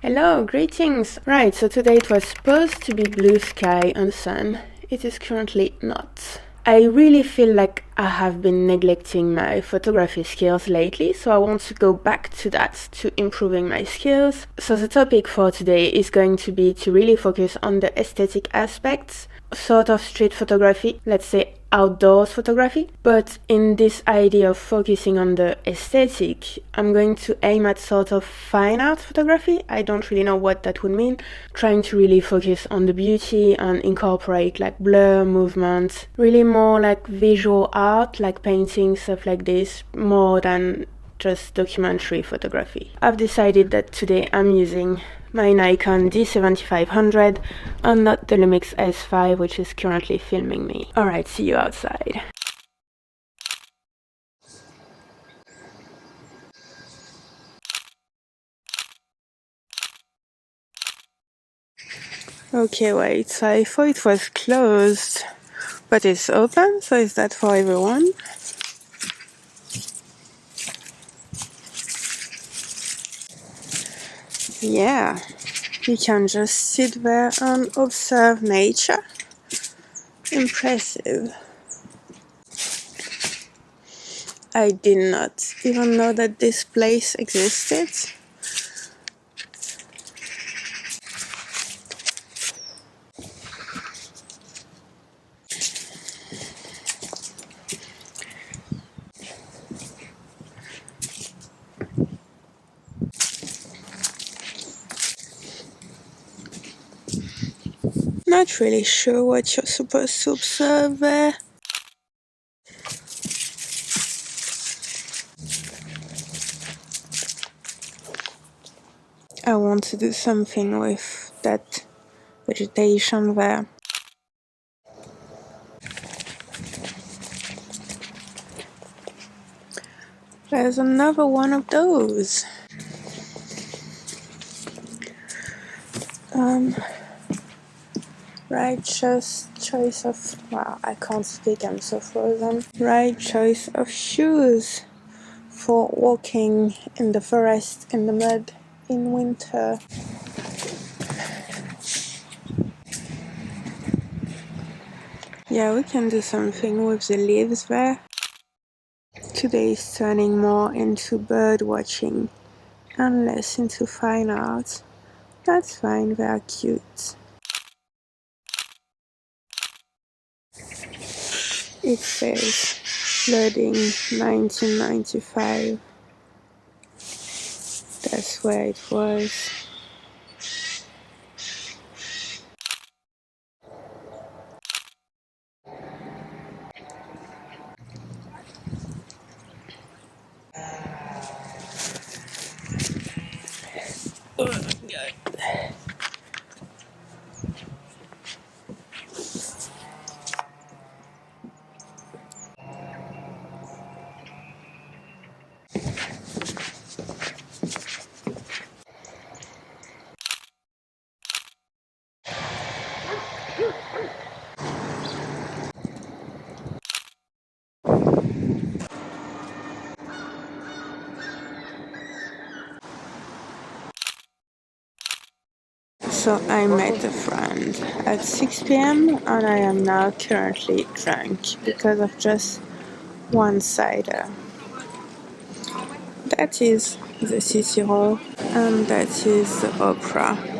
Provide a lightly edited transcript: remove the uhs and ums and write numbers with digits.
Hello, greetings! Right, so today it was supposed to be blue sky and sun. It is currently not. I really feel like I have been neglecting my photography skills lately, so I want to go back to that, to improving my skills. So the topic for today is going to be to really focus on the aesthetic aspects, sort of street photography, let's say outdoors photography. But in this idea of focusing on the aesthetic, I'm going to aim at sort of fine art photography. I don't really know what that would mean. Trying to really focus on the beauty and incorporate like blur, movement, really more like visual art, like painting, stuff like this, more than just documentary photography. I've decided that today I'm using my Nikon D7500 and not the Lumix S5, which is currently filming me. Alright, see you outside. Okay, wait, so I thought it was closed, but it's open, so is that for everyone? Yeah, you can just sit there and observe nature. Impressive. I did not even know that this place existed. Not really sure what you're supposed to observe there. I want to do something with that vegetation there. There's another one of those. Right choice of... Wow, I can't speak, I'm so frozen. Right choice of shoes for walking in the forest, in the mud, in winter. Yeah, we can do something with the leaves there. Today is turning more into bird watching and less into fine art. That's fine, they are cute. It says flooding 1995. That's where it was. Oh God. So I met a friend at 6 p.m. and I am now currently drunk because of just one cider. That is the Cicero and that is the opera.